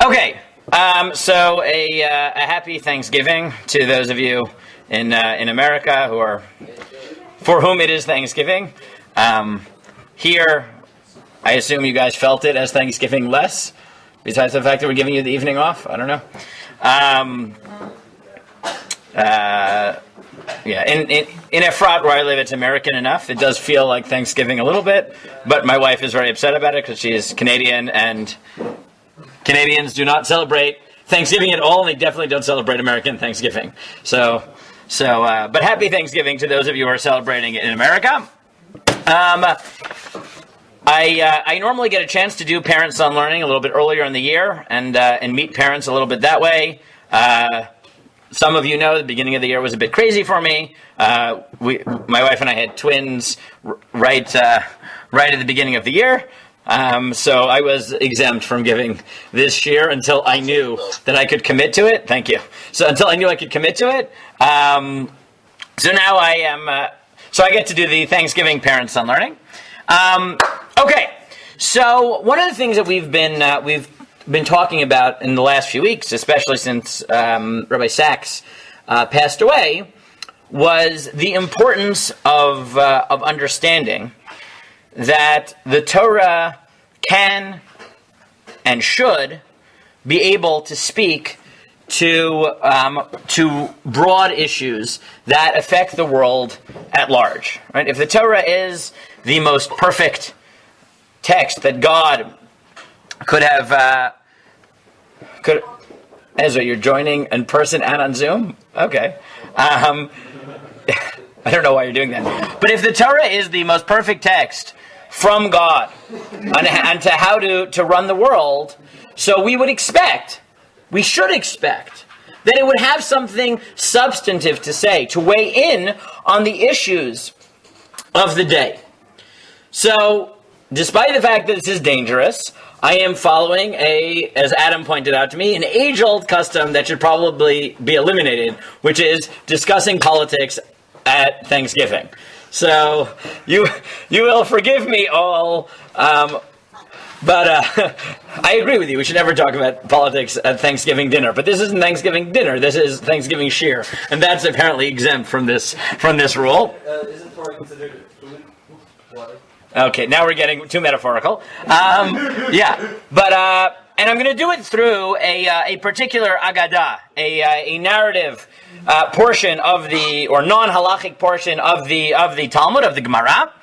Okay, so a happy Thanksgiving to those of you in America for whom it is Thanksgiving. Here, I assume you guys felt it as Thanksgiving less, besides the fact that we're giving you the evening off. I don't know. In Efrat, where I live, it's American enough. It does feel like Thanksgiving a little bit, but my wife is very upset about it because she is Canadian, and Canadians do not celebrate Thanksgiving at all, and they definitely don't celebrate American Thanksgiving. But happy Thanksgiving to those of you who are celebrating it in America. I normally get a chance to do parent-son learning a little bit earlier in the year and meet parents a little bit that way. Some of you know the beginning of the year was a bit crazy for me. My wife and I had twins right at the beginning of the year. So I was exempt from giving this year until I knew that I could commit to it. Thank you. So until I knew I could commit to it. So now I am. So I get to do the Thanksgiving parent-son learning. Okay. So one of the things that we've been talking about in the last few weeks, especially since Rabbi Sachs passed away, was the importance of understanding that the Torah can and should be able to speak to broad issues that affect the world at large. Right? If the Torah is the most perfect text that God could have, Ezra, you're joining in person and on Zoom? Okay. I don't know why you're doing that. But if the Torah is the most perfect text from God and to how to run the world, so we should expect that it would have something substantive to say, to weigh in on the issues of the day. So, despite the fact that this is dangerous, I am following as Adam pointed out to me, an age-old custom that should probably be eliminated, which is discussing politics at Thanksgiving. So, you will forgive me all, but I agree with you. We should never talk about politics at Thanksgiving dinner. But this isn't Thanksgiving dinner. This is Thanksgiving shir, and that's apparently exempt from this rule. Isn't Torah considered food? Water? Okay, now we're getting too metaphorical. Yeah, but and I'm going to do it through a particular agadah, a narrative portion of or non-halachic portion of the Talmud, of the Gemara.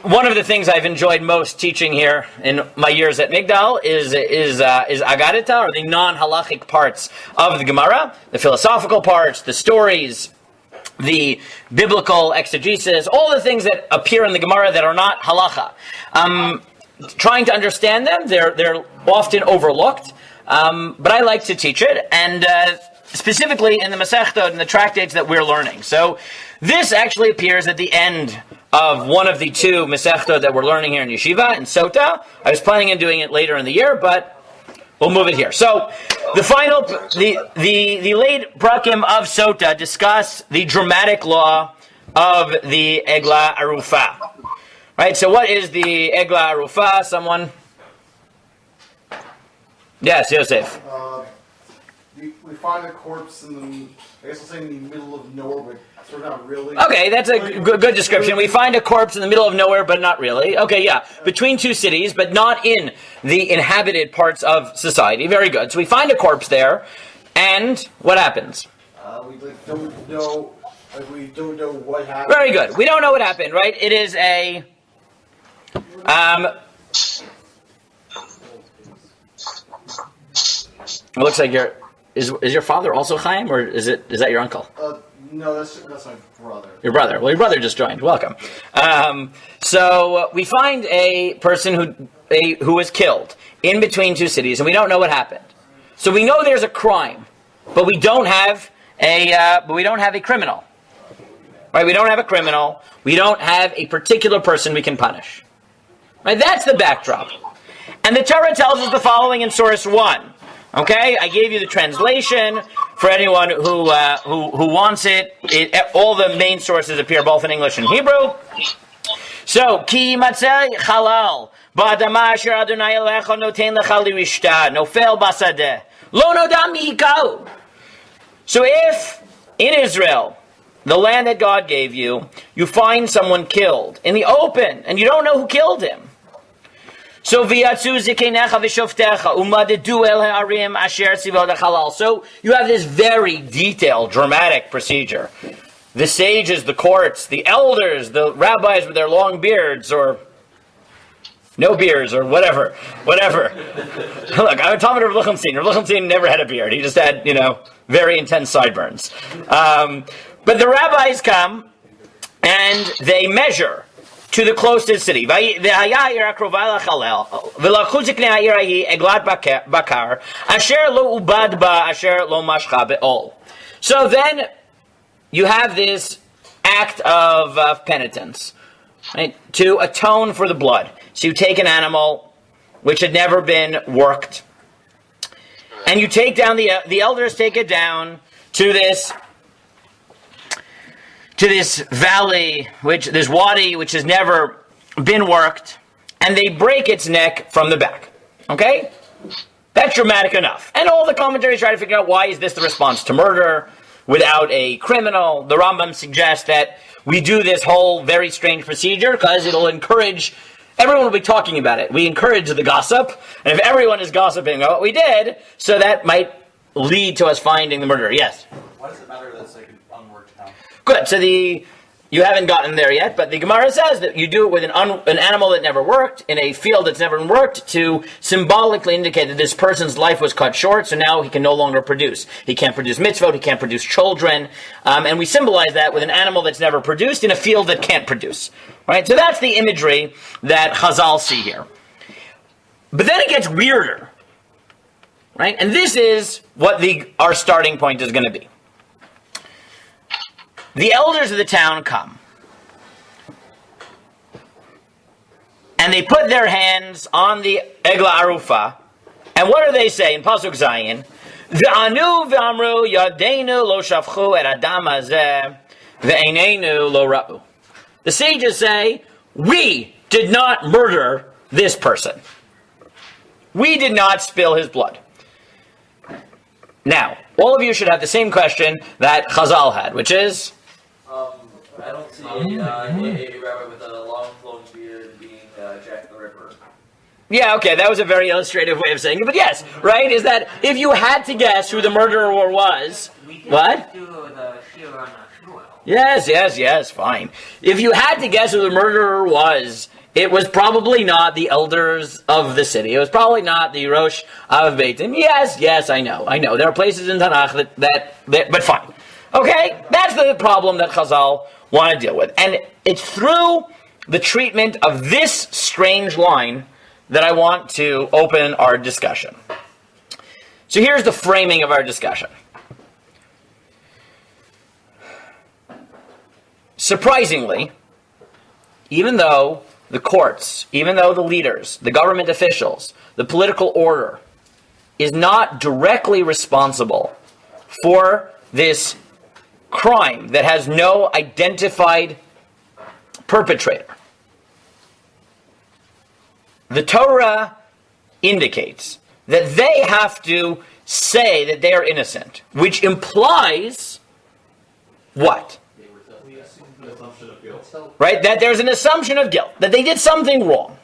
One of the things I've enjoyed most teaching here in my years at Migdal is Agadita, or the non-halachic parts of the Gemara, the philosophical parts, the stories, the biblical exegesis, all the things that appear in the Gemara that are not halacha. Trying to understand them, they're often overlooked, but I like to teach it, and specifically in the Masechtot and the tractates that we're learning. So this actually appears at the end of one of the two Masechtot that we're learning here in Yeshiva, in Sota. I was planning on doing it later in the year, but we'll move it here. So the late prakim of Sota discuss the dramatic law of the Egla Arufa. Right, so what is the Egla Arufa? Someone? Yes, Yosef. We find a corpse in the middle of nowhere, but sort of not really. Okay, that's a good description. We find a corpse in the middle of nowhere, but not really. Okay, yeah, between two cities, but not in the inhabited parts of society. Very good. So we find a corpse there, and what happens? We don't know. We don't know what happened. Very good. We don't know what happened, right? It is a. It looks like is your father also Chaim, or is that your uncle? No, that's my brother. Your brother. Well, your brother just joined. Welcome. So we find a person who was killed in between two cities, and we don't know what happened. So we know there's a crime, but we don't have a criminal. Right? We don't have a criminal. We don't have a particular person we can punish. Right? That's the backdrop. And the Torah tells us the following in Source 1. Okay, I gave you the translation for anyone who wants it. All the main sources appear both in English and Hebrew. So, ki matzeh halal Ba'adama asher Adonai Elecha noten lecha lirishta, nofel basadeh, lo noda mi hikau. So if in Israel, the land that God gave you, you find someone killed in the open, and you don't know who killed him. So v'yatzu zikenecha v'shoftecha umadedu el ha'arim asher tzivot halal. So you have this very detailed, dramatic procedure. The sages, the courts, the elders, the rabbis with their long beards, or no beards, or whatever. Look, I'm talking to Rav Lichtenstein. Rav Lichtenstein never had a beard. He just had, very intense sideburns. But the rabbis come and they measure to the closest city. So then you have this act of penitence, right, to atone for the blood. So you take an animal which had never been worked, and you take down the elders take it down to this valley, this wadi which has never been worked, and they break its neck from the back. Okay? That's dramatic enough. And all the commentaries try to figure out, why is this the response to murder without a criminal? The Rambam suggests that we do this whole very strange procedure because it'll encourage, everyone will be talking about it. We encourage the gossip, and if everyone is gossiping about what we did, so that might lead to us finding the murderer. Yes? Why does it matter that it's like an unworked town? Good. So you haven't gotten there yet, but the Gemara says that you do it with an animal that never worked, in a field that's never been worked, to symbolically indicate that this person's life was cut short, so now he can no longer produce. He can't produce mitzvot, he can't produce children, and we symbolize that with an animal that's never produced in a field that can't produce. Right? So that's the imagery that Chazal see here. But then it gets weirder. Right? And this is what our starting point is going to be. The elders of the town come, and they put their hands on the Egla Arufa, and what do they say in Pasuk Zayin? V'anu v'amru yadeinu lo shafchu et adam hazeh ve'eineinu lo ra'u. The sages say, we did not murder this person. We did not spill his blood. Now, all of you should have the same question that Chazal had, which is? I don't see a rabbi with a long flowing beard being Jack the Ripper. Yeah, okay, that was a very illustrative way of saying it, but yes, right? Is that if you had to guess who the murderer was, what? Yes, fine. If you had to guess who the murderer was, it was probably not the elders of the city. It was probably not the Rosh of Beitim. Yes, I know. There are places in Tanakh that but fine. Okay, that's the problem that Chazal want to deal with. And it's through the treatment of this strange line that I want to open our discussion. So here's the framing of our discussion. Surprisingly, even though the courts, even though the leaders, the government officials, the political order is not directly responsible for this crime that has no identified perpetrator, the Torah indicates that they have to say that they are innocent, which implies what? Right? That there's an assumption of guilt, that they did something wrong.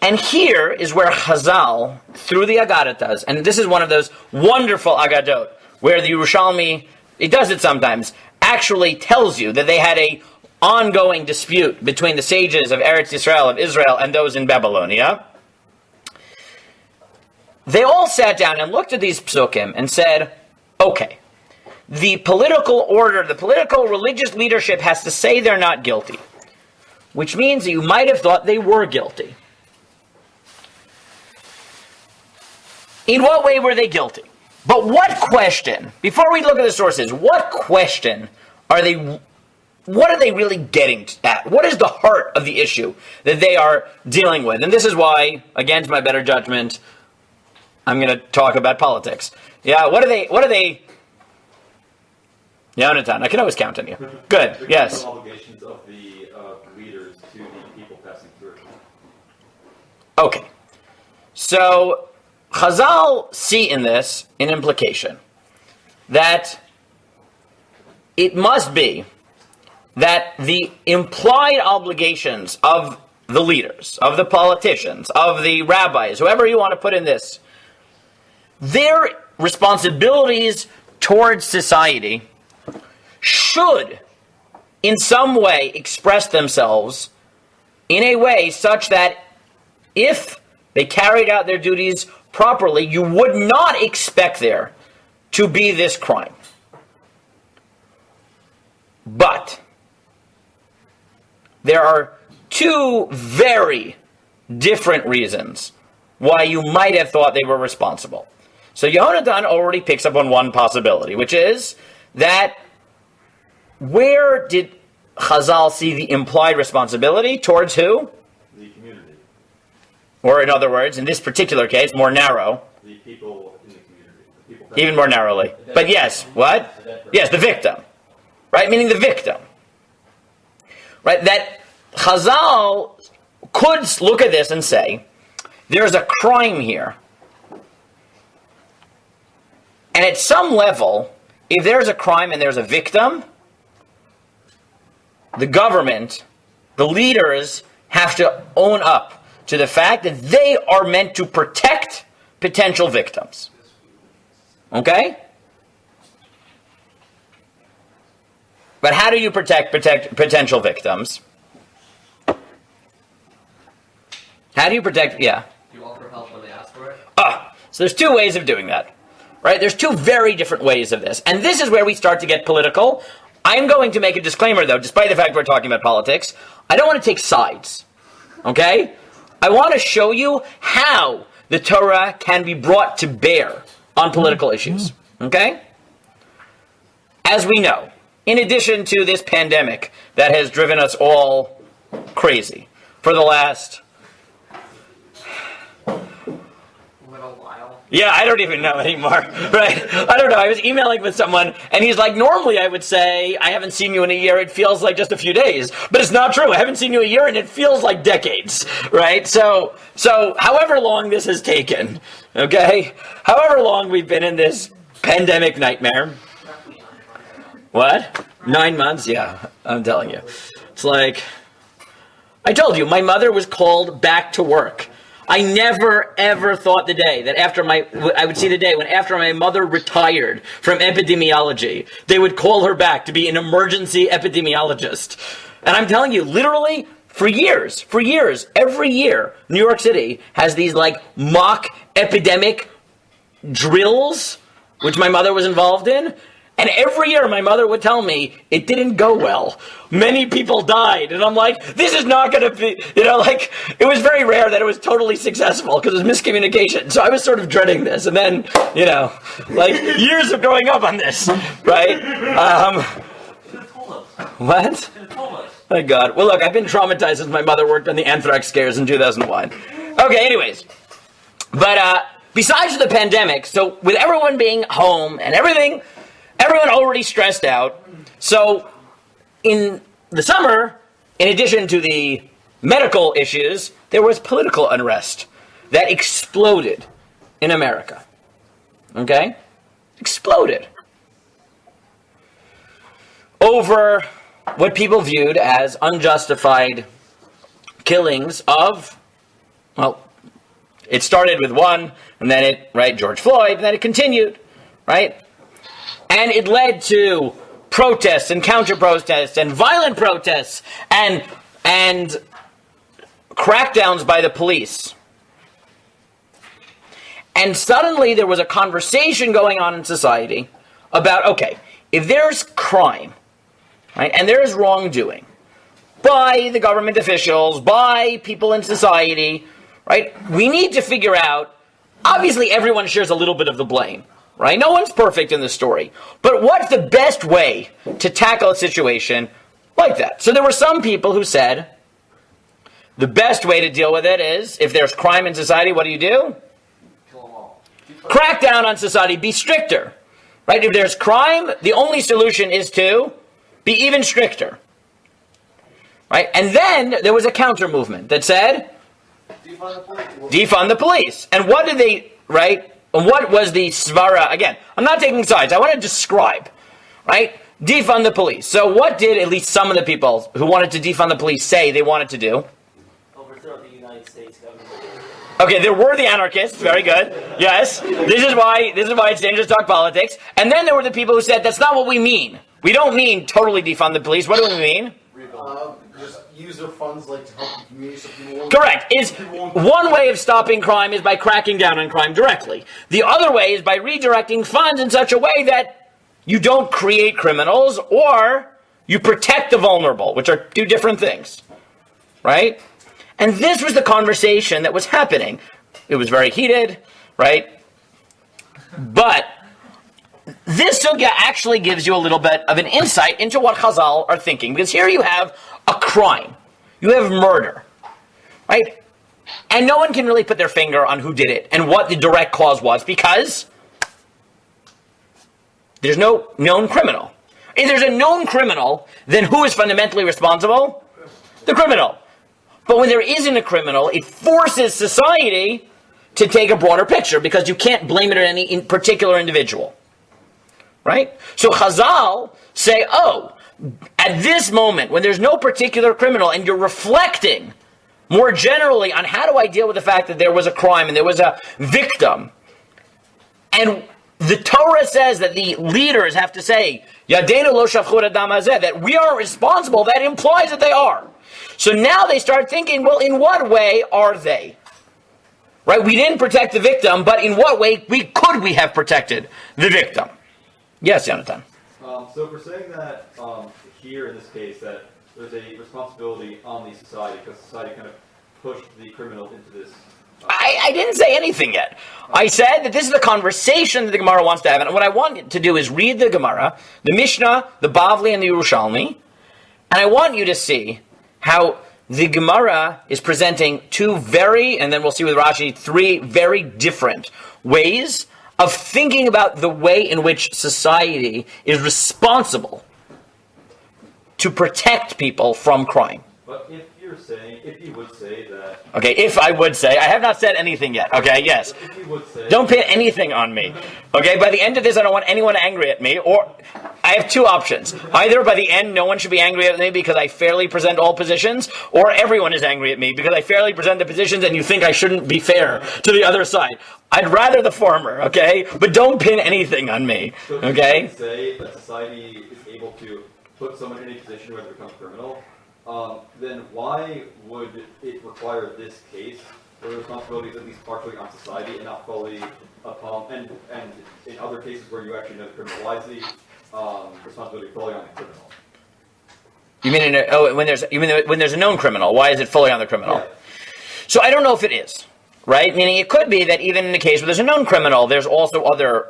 And here is where Chazal, through the Agadatas, and this is one of those wonderful Agadot, where the Yerushalmi, it does it sometimes, actually tells you that they had a ongoing dispute between the sages of Eretz Yisrael, of Israel, and those in Babylonia. They all sat down and looked at these psukim and said, okay, the political order, the political religious leadership has to say they're not guilty, which means that you might have thought they were guilty. In what way were they guilty? But what question, before we look at the sources, what question what are they really getting at? What is the heart of the issue that they are dealing with? And this is why, against my better judgment, I'm going to talk about politics. Yeah, what are they? Yeah, Jonathan, I can always count on you. Good, yes. The obligations of the leaders to the Okay. So Chazal see in this an implication that it must be that the implied obligations of the leaders, of the politicians, of the rabbis, whoever you want to put in this, their responsibilities towards society should in some way express themselves in a way such that if they carried out their duties properly, you would not expect there to be this crime. But there are two very different reasons why you might have thought they were responsible. So Yehonatan already picks up on one possibility, which is that where did Chazal see the implied responsibility? Towards who? The community. Or in other words, in this particular case, more narrow. The people in the community. The people Even more narrowly. But yes, what? Yes, the victim. Right? Meaning the victim. Right? That Chazal could look at this and say, there's a crime here. And at some level, if there's a crime and there's a victim, the government, the leaders, have to own up to the fact that they are meant to protect potential victims. Okay? But how do you protect potential victims? How do you protect, yeah. You offer help when they ask for it? So there's two ways of doing that. Right? There's two very different ways of this. And this is where we start to get political. I'm going to make a disclaimer, though, despite the fact we're talking about politics. I don't want to take sides. Okay? I want to show you how the Torah can be brought to bear on political issues. Okay? As we know, in addition to this pandemic that has driven us all crazy for the last... Yeah, I don't even know anymore, right? I don't know. I was emailing with someone, and he's like, normally I would say, I haven't seen you in a year, it feels like just a few days. But it's not true. I haven't seen you in a year, and it feels like decades, right? So however long this has taken, okay? However long we've been in this pandemic nightmare. What? 9 months? Yeah, I'm telling you. It's like, I told you, my mother was called back to work. I never, ever thought the day that I would see the day when after my mother retired from epidemiology, they would call her back to be an emergency epidemiologist. And I'm telling you, literally, for years, every year, New York City has these like mock epidemic drills, which my mother was involved in. And every year my mother would tell me, it didn't go well. Many people died. And I'm like, this is not going to be, like, it was very rare that it was totally successful because it was miscommunication. So I was sort of dreading this. And then, like years of growing up on this, right? What? My God. Well, look, I've been traumatized since my mother worked on the anthrax scares in 2001. Okay, anyways. But besides the pandemic, so with everyone being home and everyone already stressed out. So in the summer, in addition to the medical issues, there was political unrest that exploded in America. Okay? Exploded. Over what people viewed as unjustified killings of, well, it started with one, and then George Floyd, and then it continued, right? And it led to protests and counter-protests and violent protests and crackdowns by the police. And suddenly there was a conversation going on in society about, okay, if there's crime, right, and there is wrongdoing by the government officials, by people in society, right, we need to figure out, obviously everyone shares a little bit of the blame. Right? No one's perfect in this story. But what's the best way to tackle a situation like that? So there were some people who said, the best way to deal with it is, if there's crime in society, what do? Kill them all. Crack down on society, be stricter. Right? If there's crime, the only solution is to be even stricter. Right? And then there was a counter movement that said, Defund the police. Defund the police. And what did they, right? And what was the svara? Again, I'm not taking sides. I want to describe, right? Defund the police. So what did at least some of the people who wanted to defund the police say they wanted to do? Overthrow the United States government. Okay, there were the anarchists. Very good. Yes. This is why it's dangerous to talk politics. And then there were the people who said, that's not what we mean. We don't mean totally defund the police. What do we mean? Just use their funds to help the community so people won't... Correct. One way of stopping crime is by cracking down on crime directly. The other way is by redirecting funds in such a way that you don't create criminals or you protect the vulnerable, which are two different things. Right? And this was the conversation that was happening. It was very heated, right? But this sugya actually gives you a little bit of an insight into what Chazal are thinking. Because here you have a crime. You have murder. Right? And no one can really put their finger on who did it and what the direct cause was because there's no known criminal. If there's a known criminal, then who is fundamentally responsible? The criminal. But when there isn't a criminal, it forces society to take a broader picture because you can't blame it on any particular individual. Right? So Chazal say, at this moment, when there's no particular criminal and you're reflecting more generally on how do I deal with the fact that there was a crime and there was a victim, and the Torah says that the leaders have to say, Yadeinu lo shafchu et hadam hazeh, that we are responsible, that implies that they are. So now they start thinking, well, in what way are they? Right? We didn't protect the victim, but in what way could we have protected the victim? Yes, Jonathan. So if we're saying that here in this case that there's a responsibility on the society because society kind of pushed the criminal into this. I didn't say anything yet. I said that this is the conversation that the Gemara wants to have. And what I want to do is read the Gemara, the Mishnah, the Bavli, and the Yerushalmi. And I want you to see how the Gemara is presenting two and then we'll see with Rashi, three very different ways of thinking about the way in which society is responsible to protect people from crime. But if you would say that... Okay, if I would say, I have not said anything yet, okay, yes. If you would say... Don't pin anything on me, okay? By the end of this, I don't want anyone angry at me, or I have two options. Either by the end, no one should be angry at me because I fairly present all positions, or everyone is angry at me because I fairly present the positions and you think I shouldn't be fair to the other side. I'd rather the former, okay? But don't pin anything on me, okay? So if you say that society is able to put someone in a position where they become criminal, then why would it require this case where the responsibility is at least partially on society and not fully upon, and in other cases where you actually know the criminal, why is the responsibility fully on the criminal? You mean when there's a known criminal? Why is it fully on the criminal? Yeah. So I don't know if it is, right? Meaning it could be that even in the case where there's a known criminal, there's also other,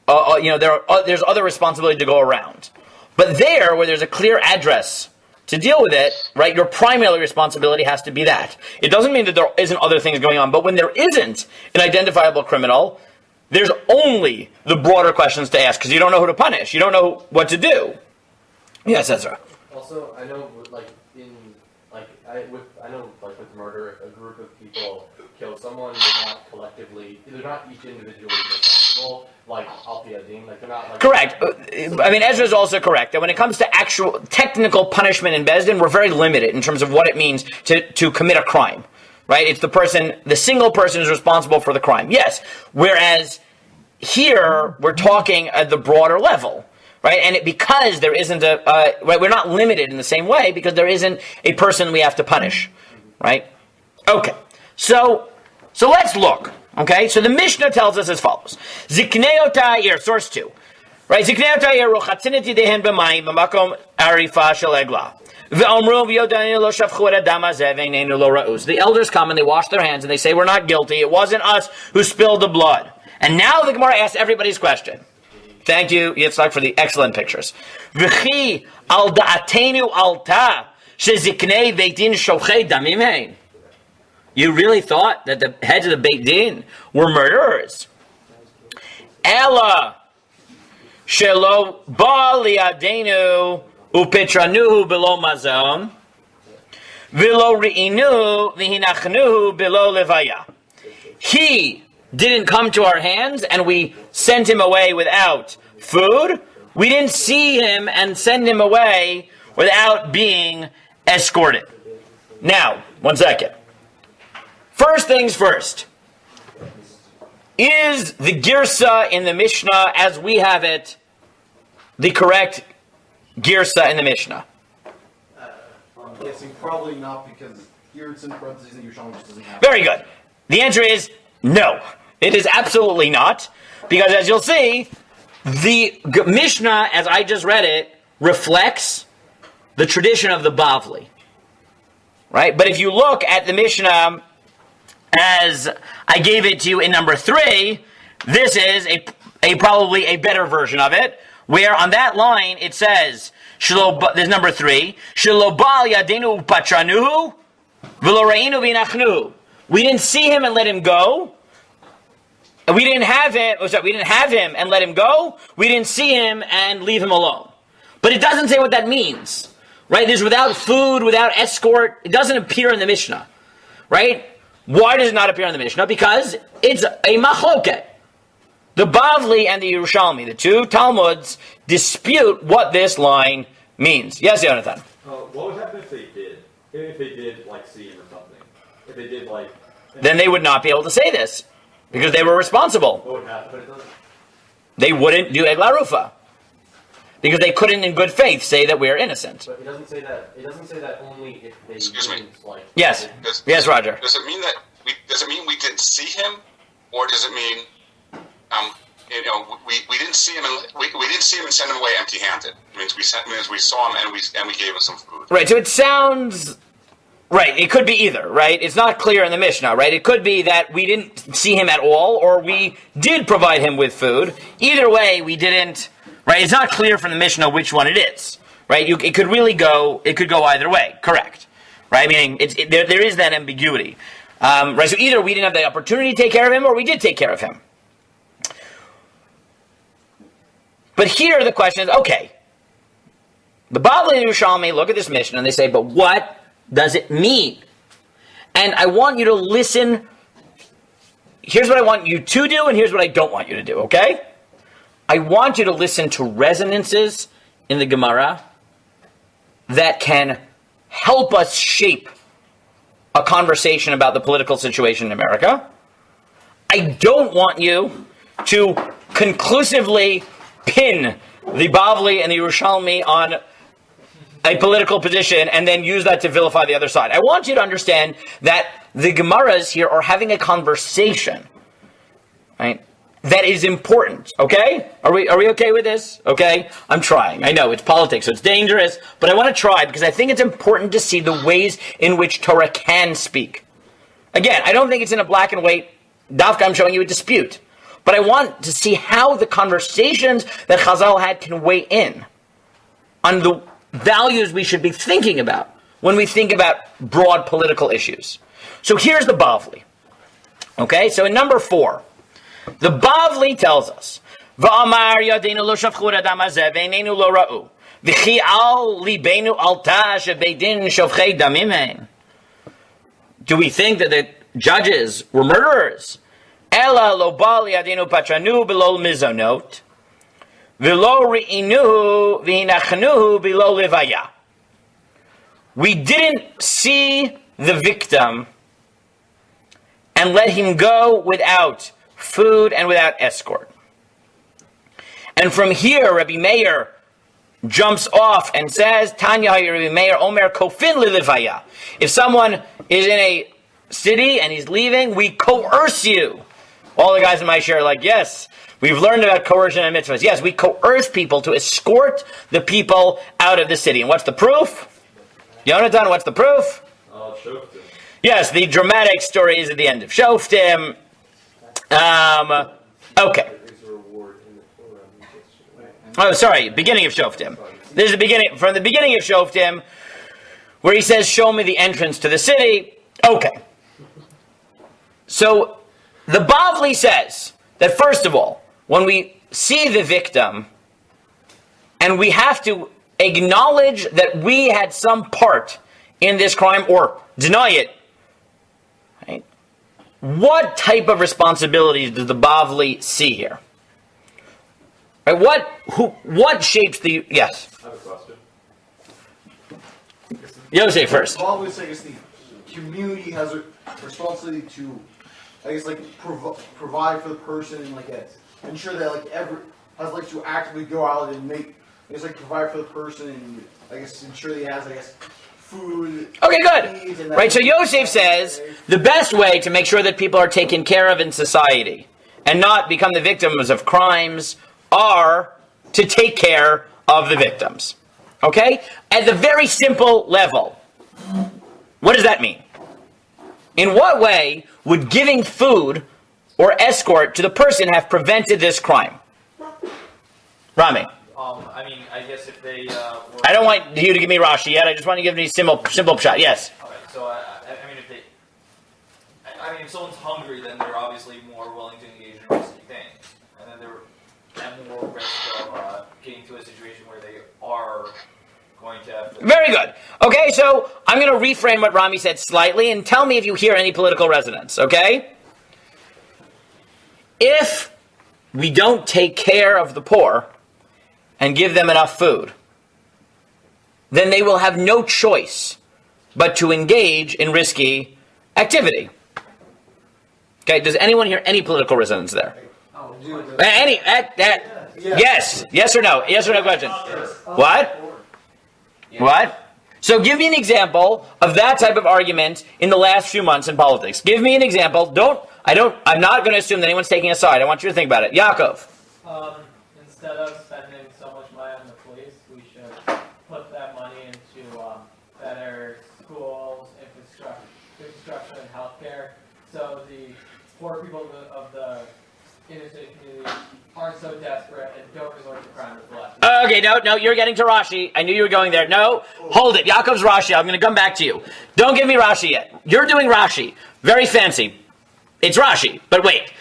there's other responsibility to go around. But there, where there's a clear address to deal with it, right, your primary responsibility has to be that. It doesn't mean that there isn't other things going on, but when there isn't an identifiable criminal, there's only the broader questions to ask, because you don't know who to punish. You don't know what to do. Yes, Ezra. Also, I know, with murder, if a group of people kill someone, they're not each individually responsible, like al pi adin, they're not correct. I mean, Ezra is also correct that when it comes to actual technical punishment in Beis Din, we're very limited in terms of what it means to commit a crime, right? It's the single person is responsible for the crime. Yes, whereas here we're talking at the broader level. Right, and because there isn't right, we're not limited in the same way because there isn't a person we have to punish, right? Okay, so let's look. Okay, so the Mishnah tells us as follows: Ziknei ota'ir, source 2, right? Ziknei ota'ir rochatzin yedehen b'mayim b'makom arifa shel egla. V'omru v'yodanu lo shafchu et hadam hazeh v'einenu lo ra'uz. The elders come and they wash their hands and they say, "We're not guilty. It wasn't us who spilled the blood." And now the Gemara asks everybody's question. Thank you, Yitzhak, for the excellent pictures. V'chi al da'atenu alta sheziknei Beit Din shochei damim hein. You really thought that the heads of the Beit Din were murderers? Ella shelo ba liadenu upitranuhu below mazon v'lo re'inu v'hinachnuhu b'lo levaya. He didn't come to our hands and we sent him away without food. We didn't see him and send him away without being escorted. Now, one second. First things first. Is the girsa in the Mishnah, as we have it, the correct girsa in the Mishnah? I'm guessing probably not, because here it's in parentheses and Yerushalmi just doesn't have it. Very good. The answer is no. It is absolutely not, because as you'll see, the Mishnah, as I just read it, reflects the tradition of the Bavli. Right? But if you look at the Mishnah as I gave it to you in number 3, this is a probably a better version of it, where on that line it says, there's number 3, Shelo bal yadenu patranuhu v'lo re'inu v'inachnuhu. We didn't see him and let him go. We didn't have him and let him go. We didn't see him and leave him alone. But it doesn't say what that means. Right? There's without food, without escort. It doesn't appear in the Mishnah. Right? Why does it not appear in the Mishnah? Because it's a machloket. The Bavli and the Yerushalmi, the two Talmuds, dispute what this line means. Yes, Yonatan? What would happen if they did? If they did, like, see him or something? If they did, like... Then they would not be able to say this, because they were responsible. What would happen? But it doesn't... They wouldn't do Egla Arufa, because they couldn't in good faith say that we're innocent. But it doesn't say that. It doesn't say that only if they Excuse me. didn't, like. Yes. Yes, Roger. Does it mean that does it mean we didn't see him, or does it mean we didn't see him and we didn't see him and send him away empty-handed? It means we saw him and we gave him some food. Right. So it sounds right. It could be either. Right. It's not clear in the Mishnah. Right. It could be that we didn't see him at all, or we did provide him with food. Either way, we didn't. Right. It's not clear from the Mishnah which one it is. Right. It could really go. It could go either way. Correct. Right. Meaning there is that ambiguity. Right. So either we didn't have the opportunity to take care of him, or we did take care of him. But here the question is, okay, the Bavli and Yerushalmi look at this Mishnah and they say, but what does it mean? And I want you to listen. Here's what I want you to do, and here's what I don't want you to do, okay? I want you to listen to resonances in the Gemara that can help us shape a conversation about the political situation in America. I don't want you to conclusively pin the Bavli and the Yerushalmi on a political position and then use that to vilify the other side. I want you to understand that the Gemaras here are having a conversation, right? That is important, okay? Are we okay with this? Okay? I'm trying. I know it's politics, so it's dangerous, but I want to try because I think it's important to see the ways in which Torah can speak. Again, I don't think it's in a black and white dafka. I'm showing you a dispute. But I want to see how the conversations that Chazal had can weigh in on the values we should be thinking about when we think about broad political issues. So here's the Bavli. Okay, so in number 4, the Bavli tells us, V'amar yadeinu lo shafchu adam hazeh v'einenu lo ra'u v'chi al libeinu alta shebeidin shofchei damim hein. Do we think that the judges were murderers? Ela lo bal yadinu patranu below mizonot, v'lo re'inuhu v'hinachnuhu below levaya. We didn't see the victim and let him go without food and without escort. And from here, Rabbi Meir jumps off and says, Tanya Rabbi Meir Omer kofin lilevaya. If someone is in a city and he's leaving, we coerce you. All the guys in my share are like, yes, we've learned about coercion and mitzvahs. Yes, we coerce people to escort the people out of the city. And what's the proof? Yonatan, what's the proof? Shoftim. Yes, the dramatic story is at the end of Shoftim. Okay. Oh, sorry, beginning of Shoftim. This is the beginning, from the beginning of Shoftim, where he says, show me the entrance to the city. Okay. So, the Bavli says that first of all, when we see the victim, and we have to acknowledge that we had some part in this crime or deny it, right? What type of responsibilities does the Bavli see here? Right? What shapes the... Yes? I have a question. Yosef first. Bavli is, I guess, the community has a responsibility to, I guess, like, provide for the person and, like, ensure that, like, has, like, to actively go out and make, I guess, like, provide for the person and, I guess, ensure that he has, I guess, food. Okay, good. Right, so Yosef says the best way to make sure that people are taken care of in society and not become the victims of crimes are to take care of the victims. Okay? At the very simple level. What does that mean? In what way would giving food or escort to the person have prevented this crime? Rami. I mean, I guess if they were... I don't want you to give me Rashi yet. I just want to give me simple shot. Yes. Okay, so I mean, if they... I mean, if someone's hungry, then they're obviously more willing to engage in risky things. And then they're at more risk of getting to a situation where they are going to have to... Very good. Okay, so I'm going to reframe what Rami said slightly and tell me if you hear any political resonance, okay? If we don't take care of the poor and give them enough food, then they will have no choice but to engage in risky activity. Okay, does anyone hear any political resonance there? Yes. Yes or no? Yes or no question? What? What? So give me an example of that type of argument in the last few months in politics. Give me an example. I'm not going to assume that anyone's taking a side. I want you to think about it. Yaakov. Instead of spending so much money on the police, we should put that money into better schools, infrastructure, and healthcare, so the poor people of the inner city community aren't so desperate and don't resort to crime as less. Okay, no, you're getting to Rashi. I knew you were going there. No, hold it. Yaakov's Rashi. I'm going to come back to you. Don't give me Rashi yet. You're doing Rashi. Very fancy. It's Rashi, but wait.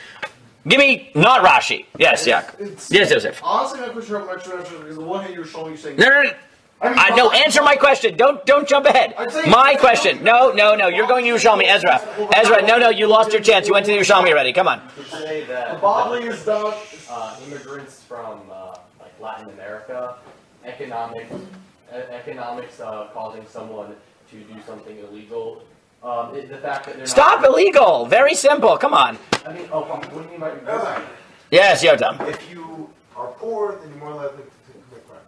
Give me not Rashi. Yes, Yaakov. Yes, Joseph. Honestly, I'm not sure how much because the one hand you were showing you saying... No. No, answer my question. Don't jump ahead. My question. No. You're going Yerushalmi. Ezra, no, you lost your chance. You went to the Yerushalmi already. Come on. To say that is done. Immigrants from like Latin America, economics causing someone to do something illegal. The fact that they're Stop illegal. Very simple. Come on. I mean, what do you mean by illegal? Yes, Yotam. If you are poor, then you're more likely to commit crimes.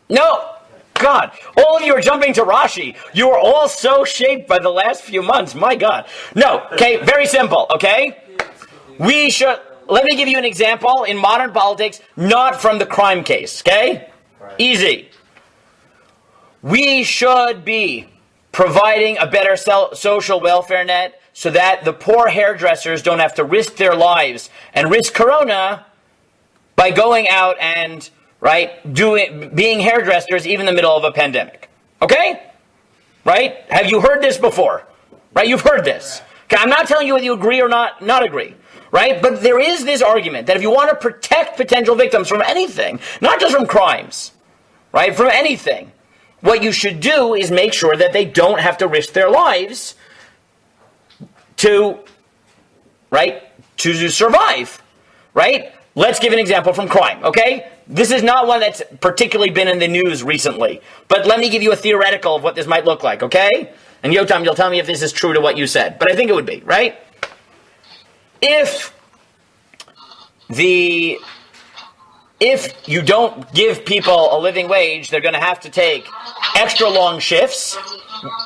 No. God, all of you are jumping to Rashi. You are all so shaped by the last few months. My God. No. Okay, very simple. Okay? Let me give you an example in modern politics, not from the crime case. Okay? Right. Easy. We should be providing a better social welfare net so that the poor hairdressers don't have to risk their lives and risk corona by going out and being hairdressers even in the middle of a pandemic. Okay? Right? Have you heard this before? Right? You've heard this. Okay, I'm not telling you whether you agree or not agree. Right? But there is this argument that if you want to protect potential victims from anything, not just from crimes, right? From anything, what you should do is make sure that they don't have to risk their lives to survive. Right? Let's give an example from crime, okay? This is not one that's particularly been in the news recently, but let me give you a theoretical of what this might look like, okay? And Yotam, you'll tell me if this is true to what you said, but I think it would be, right? If you don't give people a living wage, they're going to have to take extra long shifts,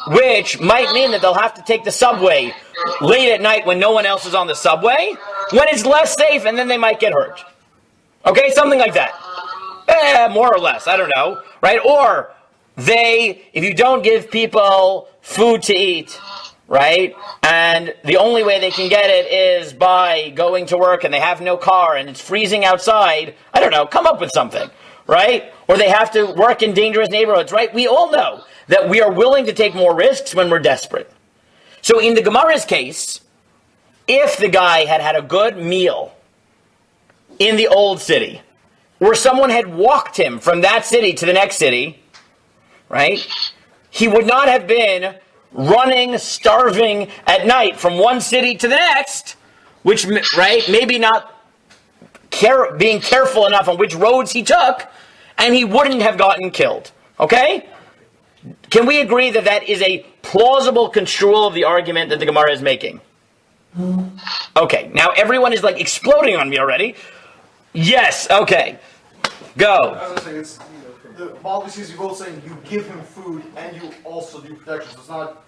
which might mean that they'll have to take the subway late at night when no one else is on the subway, when it's less safe, and then they might get hurt. Okay, something like that. More or less, I don't know, right? Or if you don't give people food to eat, right, and the only way they can get it is by going to work and they have no car and it's freezing outside, I don't know, come up with something, right? Or they have to work in dangerous neighborhoods, right? We all know that we are willing to take more risks when we're desperate. So in the Gemara's case, if the guy had had a good meal in the old city, or someone had walked him from that city to the next city, right? he would not have been running, starving at night from one city to the next, which, right, maybe not being careful enough on which roads he took, and he wouldn't have gotten killed. Okay? Can we agree that that is a plausible construal of the argument that the Gemara is making? Okay, now everyone is like exploding on me already. Yes, okay. Go. I was saying, it's, the obviously you're both saying you give him food and you also do protection. So it's not.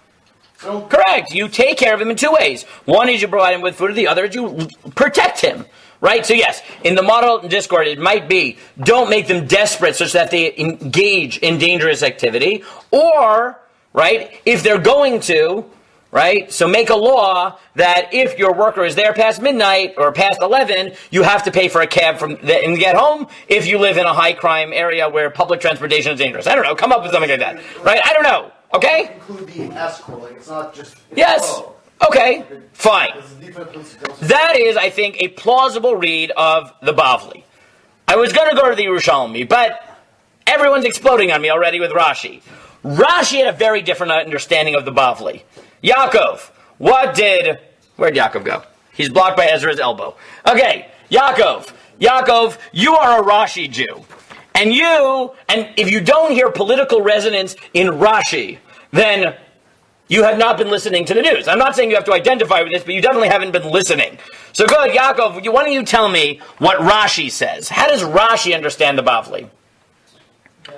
So Correct. You take care of him in two ways. One is you provide him with food, the other is you protect him. Right? So yes, in the model discord, it might be, don't make them desperate such that they engage in dangerous activity. Or, right, if they're going to, right, so make a law that if your worker is there past midnight or past 11, you have to pay for a cab and get home if you live in a high crime area where public transportation is dangerous. I don't know. Come up with something like that. Right? I don't know. Okay? include the escort. Like it's not just. Yes. Okay. Fine. That is, I think, a plausible read of the Bavli. I was going to go to the Yerushalmi, but everyone's exploding on me already with Rashi. Rashi had a very different understanding of the Bavli. Yaakov, where'd Yaakov go? He's blocked by Ezra's elbow. Okay, Yaakov, you are a Rashi Jew. And if you don't hear political resonance in Rashi, then you have not been listening to the news. I'm not saying you have to identify with this, but you definitely haven't been listening. So good, Yaakov, why don't you tell me what Rashi says? How does Rashi understand the Bavli?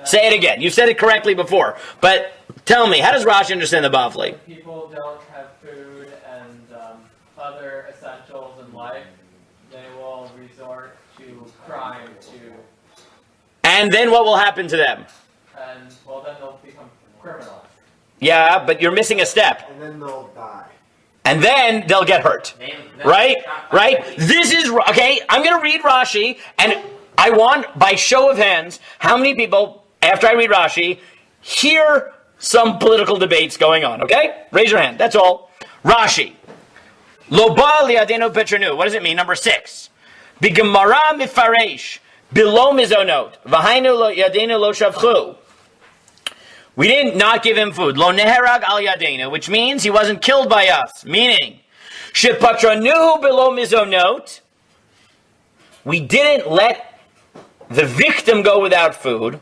Say it again. You said it correctly before, but tell me, how does Rashi understand the Bavli? If people don't have food and other essentials in life, they will resort to crime And then what will happen to them? and well, then they'll become criminals. Yeah, but you're missing a step. And then they'll die. And then they'll get hurt. Right? This is, okay, I'm going to read Rashi, and I want, by show of hands, how many people, after I read Rashi, hear some political debates going on, okay? Raise your hand, that's all. Rashi. Lo ba liadenu petrenu. What does it mean? Number 6. B'gemara mifaresh. Below mizonot. V'hainu lo yadenu lo shavchu. We didn't not give him food. Lo neherag al yadenu, which means he wasn't killed by us. Meaning, shepatranu below mizonot. We didn't let the victim go without food.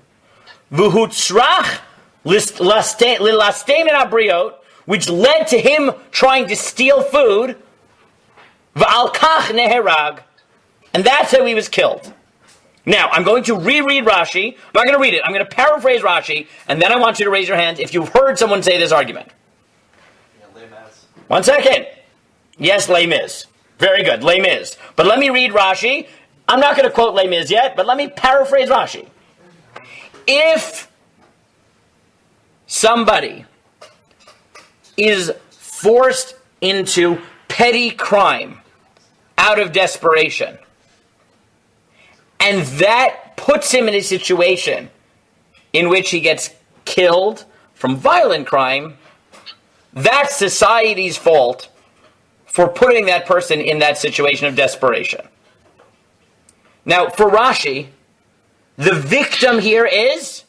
V'hutzrach lilastem min abriot, which led to him trying to steal food. V'al kach neherag, and that's how he was killed. Now, I'm going to reread Rashi. I'm not going to read it. I'm going to paraphrase Rashi, and then I want you to raise your hands if you've heard someone say this argument. Yeah, Les Mis. 1 second. Yes, Les Mis. Very good, Les Mis. But let me read Rashi. I'm not going to quote Les Mis yet, but let me paraphrase Rashi. If somebody is forced into petty crime out of desperation, and that puts him in a situation in which he gets killed from violent crime, that's society's fault for putting that person in that situation of desperation. Now, for Rashi, the victim here is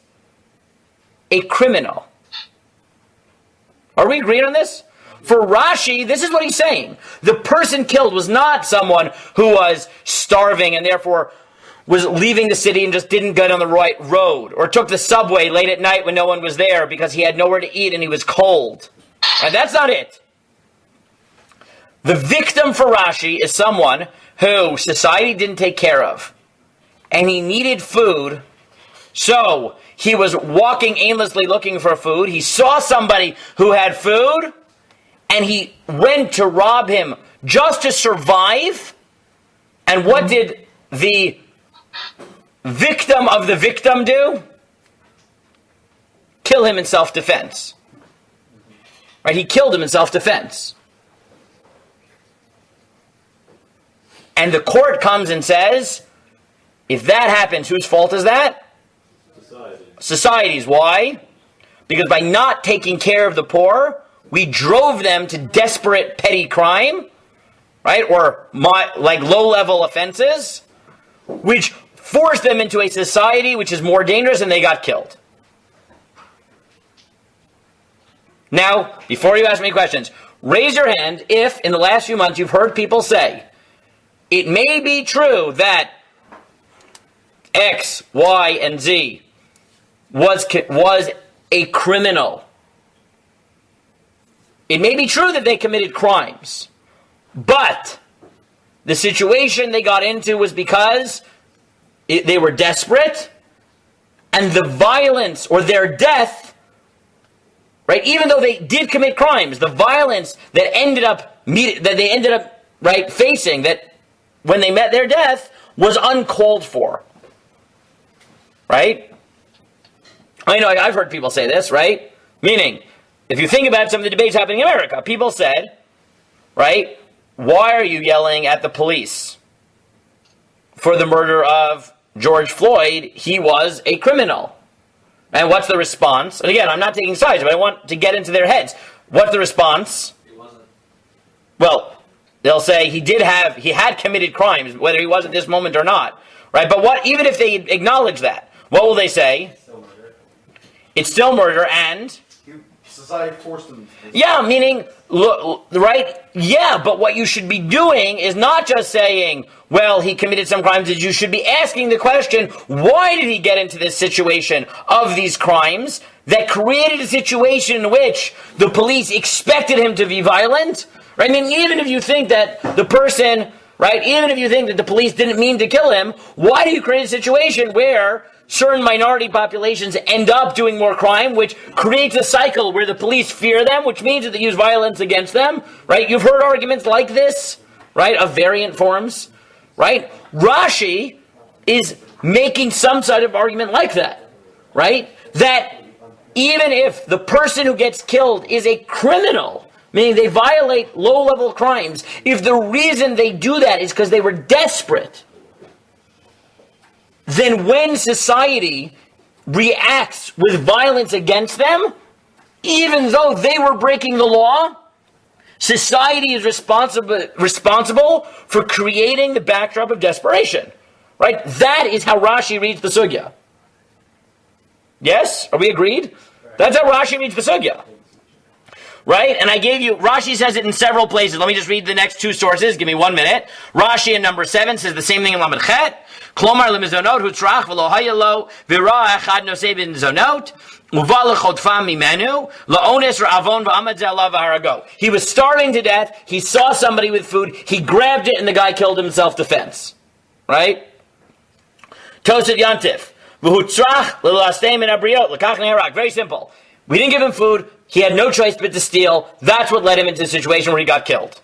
a criminal. Are we agreed on this? For Rashi, this is what he's saying. The person killed was not someone who was starving and therefore was leaving the city and just didn't get on the right road, or took the subway late at night when no one was there because he had nowhere to eat and he was cold. And that's not it. The victim for Rashi is someone who society didn't take care of, and he needed food, so he was walking aimlessly looking for food. He saw somebody who had food, and he went to rob him just to survive. And what did the victim of the victim do? Kill him in self-defense. Right? He killed him in self-defense. And the court comes and says, if that happens, whose fault is that? Society's. Why? Because by not taking care of the poor, we drove them to desperate petty crime, right? Or like low-level offenses, which forced them into a society which is more dangerous, and they got killed. Now, before you ask me questions, raise your hand if in the last few months you've heard people say, it may be true that X, Y, and Z was a criminal. It may be true that they committed crimes, but the situation they got into was because they were desperate, and the violence or their death, right? Even though they did commit crimes, the violence that they ended up facing, that when they met their death, was uncalled for, right? I know I've heard people say this, right? Meaning, if you think about some of the debates happening in America, people said, right? Why are you yelling at the police for the murder of George Floyd? He was a criminal. And what's the response? And again, I'm not taking sides, but I want to get into their heads. What's the response? He wasn't. Well, they'll say he had committed crimes, whether he was at this moment or not, right? But even if they acknowledge that, what will they say? Still murder. It's still murder, and Society forced them. yeah, meaning, right? Yeah, but what you should be doing is not just saying, well, he committed some crimes. You should be asking the question, why did he get into this situation of these crimes that created a situation in which the police expected him to be violent? Right? I mean, even if you think that the person, right, even if you think that the police didn't mean to kill him, why do you create a situation where certain minority populations end up doing more crime, which creates a cycle where the police fear them, which means that they use violence against them, right? You've heard arguments like this, right, of variant forms, right? Rashi is making some sort of argument like that, right? That even if the person who gets killed is a criminal, meaning they violate low-level crimes, if the reason they do that is because they were desperate, then when society reacts with violence against them, even though they were breaking the law, society is responsible for creating the backdrop of desperation. Right? That is how Rashi reads the sugya. Yes? Are we agreed? That's how Rashi reads the sugya. Right? And I gave you, Rashi says it in several places. Let me just read the next two sources. Give me 1 minute. Rashi in number 7 says the same thing in Lamed Chet. Klomar lemizonot hutzrach v'lo hayalo v'ra echad nosei bin zonot uva lechodfam mimenu la'ones ra'avon v'amad ze'alav v'harago. He was starving to death. He saw somebody with food. He grabbed it and the guy killed him in self-defense. Right? Tosed Yantif. V'hutzrach l'lastem min abriot l'kach ne'arak. Very simple. We didn't give him food. He had no choice but to steal. That's what led him into the situation where he got killed.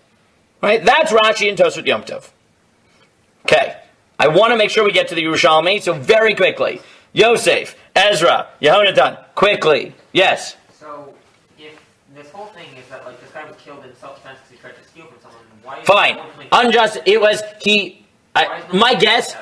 Right? That's Rashi and Tosfot Yom Tov. Okay. I want to make sure we get to the Yerushalmi, so very quickly. Yosef, Ezra, Yehonatan, quickly. Yes? So, if this whole thing is that, like, this guy was killed in self-defense because he tried to steal from someone, why is Fine. Unjust. It was, my guess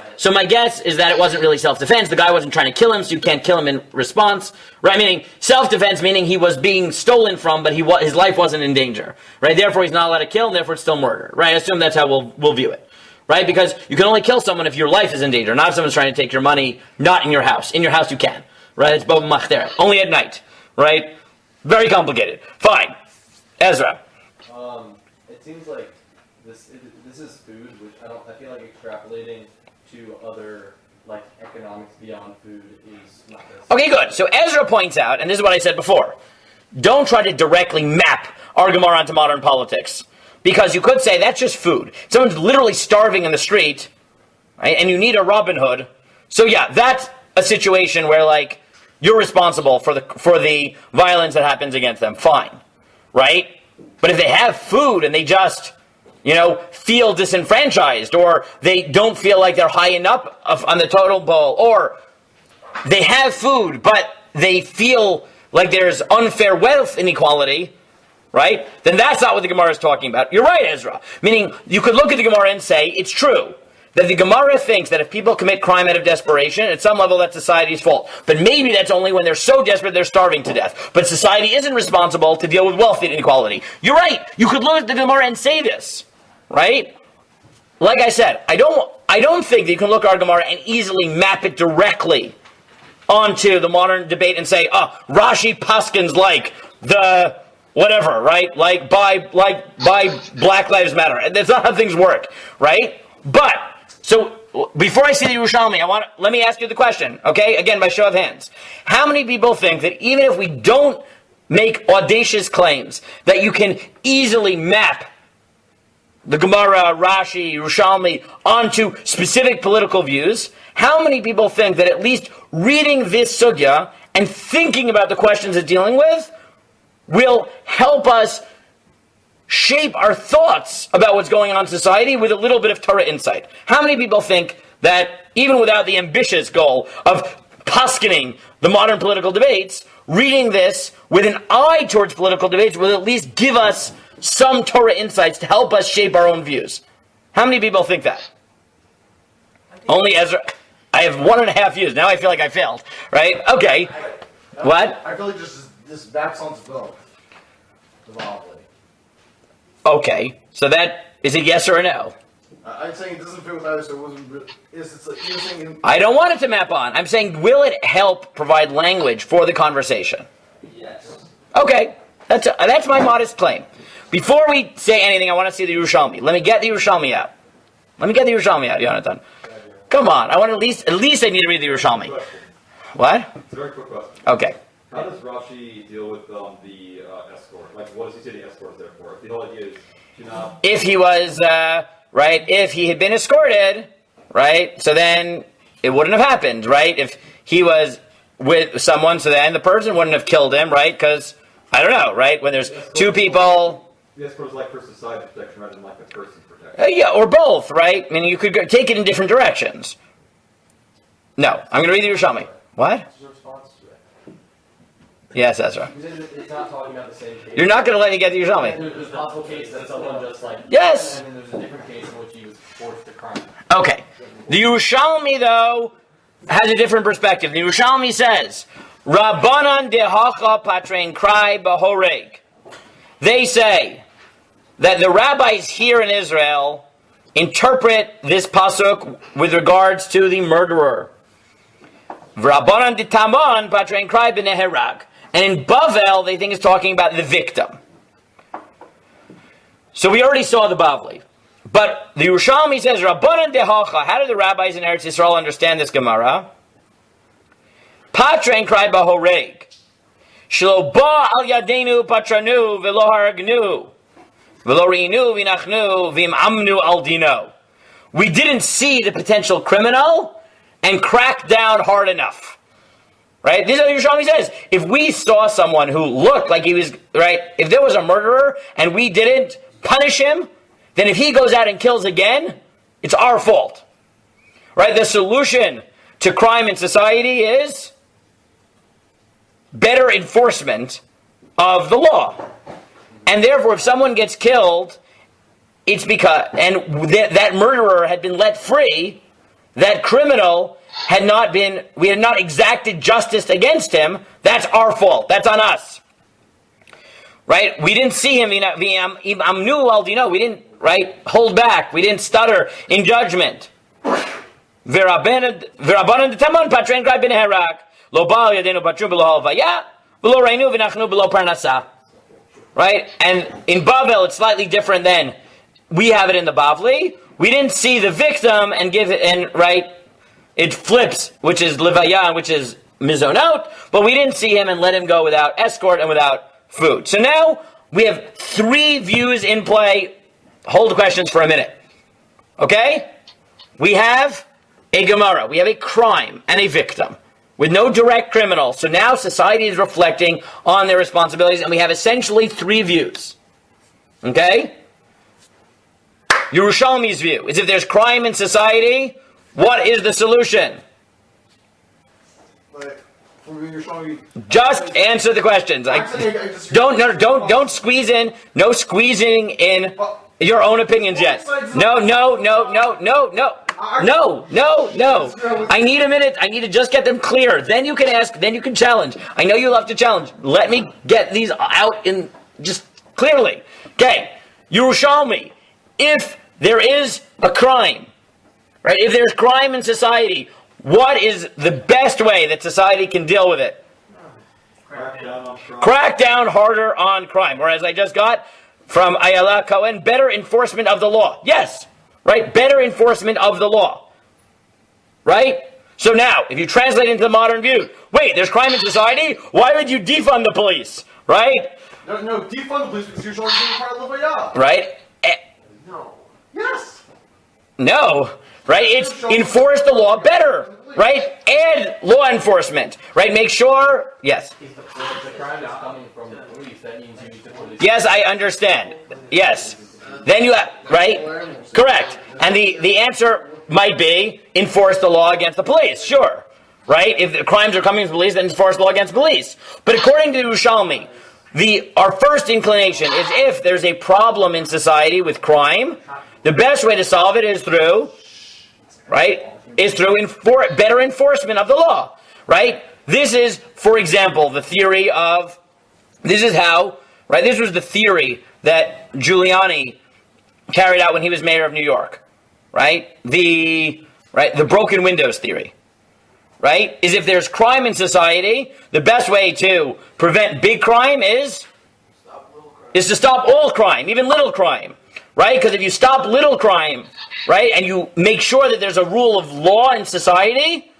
is that it wasn't really self-defense. The guy wasn't trying to kill him, so you can't kill him in response. Right? Meaning, self-defense, meaning he was being stolen from, but his life wasn't in danger. Right? Therefore, he's not allowed to kill, and therefore it's still murder. Right? I assume that's how we'll view it. Right? Because you can only kill someone if your life is in danger, not if someone's trying to take your money, not in your house. In your house you can. Right? It's Bob Machter. Only at night. Right? Very complicated. Fine. Ezra. It seems like this is food, which I feel like extrapolating to other, like, economics beyond food is not necessary. Okay, good. So Ezra points out, and this is what I said before, don't try to directly map our Gemara onto modern politics. Because you could say that's just food. Someone's literally starving in the street, right, and you need a Robin Hood. So yeah, that's a situation where, like, you're responsible for the violence that happens against them. Fine, right? But if they have food and they just, feel disenfranchised, or they don't feel like they're high enough on the total bowl, or they have food but they feel like there's unfair wealth inequality, right? Then that's not what the Gemara is talking about. You're right, Ezra. Meaning, you could look at the Gemara and say, it's true that the Gemara thinks that if people commit crime out of desperation, at some level that's society's fault. But maybe that's only when they're so desperate they're starving to death. But society isn't responsible to deal with wealth inequality. You're right. You could look at the Gemara and say this, right? Like I said, I don't think that you can look at our Gemara and easily map it directly onto the modern debate and say, Rashi Paskins like the whatever, right? Like by Black Lives Matter. That's not how things work, right? But so before I see the Yerushalmi, let me ask you the question, okay? Again, by show of hands. How many people think that even if we don't make audacious claims, that you can easily map the Gemara, Rashi, Yerushalmi onto specific political views? How many people think that at least reading this sugya and thinking about the questions it's dealing with will help us shape our thoughts about what's going on in society with a little bit of Torah insight? How many people think that even without the ambitious goal of poskening the modern political debates, reading this with an eye towards political debates will at least give us some Torah insights to help us shape our own views? How many people think that? Only Ezra. I have 1.5 views. Now I feel like I failed. Right? Okay. What? I feel like this backs onto both. Probably. Okay. So that is a yes or a no? I'm saying it doesn't fit with either, so it wasn't really. It's like you're saying. I don't want it to map on. I'm saying, will it help provide language for the conversation? Yes. Okay. That's my modest claim. Before we say anything, I want to see the Yerushalmi. Let me get the Yerushalmi out. Yonatan. Come on. I want at least I need to read the Yerushalmi. What? It's a very quick question. Okay. How does Rashi deal with the escort? Like, what does he say the escort is there for? The whole idea is to not... If he was, if he had been escorted, right, so then it wouldn't have happened, right? If he was with someone, so then the person wouldn't have killed him, right? Because, I don't know, right? When there's two people... The escort is like for society protection rather than like a person's protection. Yeah, or both, right? I mean, you could take it in different directions. No, I'm going to read the Yerushalmi. What? What's your response to it? Yes, Ezra. It's not talking about the same case. You're not going to let me get the Yerushalmi. There's a possible case that someone just like... Yes! And then there's a different case in which he was forced to crime. Okay. The Yerushalmi, though, has a different perspective. The Yerushalmi says, Rabbanan dehacha patrein krai bahoreg. They say that the rabbis here in Israel interpret this pasuk with regards to the murderer. Rabbanan de taman patrein krai b'neherag. And in Bavel, they think it's talking about the victim. So we already saw the Bavli. But the Yerushalmi says, Rabbanan dehacha. How do the rabbis in Eretz Yisrael understand this Gemara? Patrein krai bahoreg. Shlo ba al yadenu patranu velo haragnu. Velo reinu vinachnu vim amnu al dino. We didn't see the potential criminal and crack down hard enough. Right? This is what Yerushalmi says. If we saw someone who looked like he was, right, if there was a murderer and we didn't punish him, then if he goes out and kills again, it's our fault. Right? The solution to crime in society is better enforcement of the law. And therefore, if someone gets killed, it's because, and that murderer had been let free, that criminal we had not exacted justice against him, that's our fault. That's on us. Right? We didn't see him, we didn't, right, hold back. We didn't stutter in judgment. Right? And in Bavel, it's slightly different than we have it in the Bavli. We didn't see the victim and give it, and right, it flips, which is Levaya, which is Mizonot, but we didn't see him and let him go without escort and without food. So now we have 3 views in play. Hold the questions for a minute. Okay? We have a Gemara. We have a crime and a victim with no direct criminal. So now society is reflecting on their responsibilities, and we have essentially 3 views. Okay? Yerushalmi's view is if there's crime in society, what is the solution? Like, from Yerushalmi, just answer the questions. Don't squeeze in. No squeezing in your own opinions yet. No. I need a minute. I need to just get them clear. Then you can ask. Then you can challenge. I know you love to challenge. Let me get these out in just clearly. Okay. Yerushalmi. If there is a crime, right? If there's crime in society, what is the best way that society can deal with it? Crack down on crime. Crack down harder on crime. Whereas I just got from Ayala Cohen, better enforcement of the law. Yes, right? Better enforcement of the law. Right? So now, if you translate into the modern view, wait, there's crime in society? Why would you defund the police? Right? No, defund the police because you're showing them part of the way. Right? No. Yes. No. Right? It's enforce the law better. Right? And law enforcement. Right? Make sure. Yes. If the crime is coming from the police, that means you need to police. Yes, I understand. Yes. Then you have, right? Correct. And the answer might be enforce the law against the police. Sure. Right? If the crimes are coming from the police, then enforce the law against the police. But according to Yerushalmi, our first inclination is if there's a problem in society with crime, the best way to solve it is through, right? Is through better enforcement of the law, right? This is, for example, the theory of, this is how, right? This was the theory that Giuliani carried out when he was mayor of New York, right? The broken windows theory, right? Is if there's crime in society, the best way to prevent big crime is to stop all crime, even little crime, right? Because if you stop little crime, right, and you make sure that there's a rule of law in society,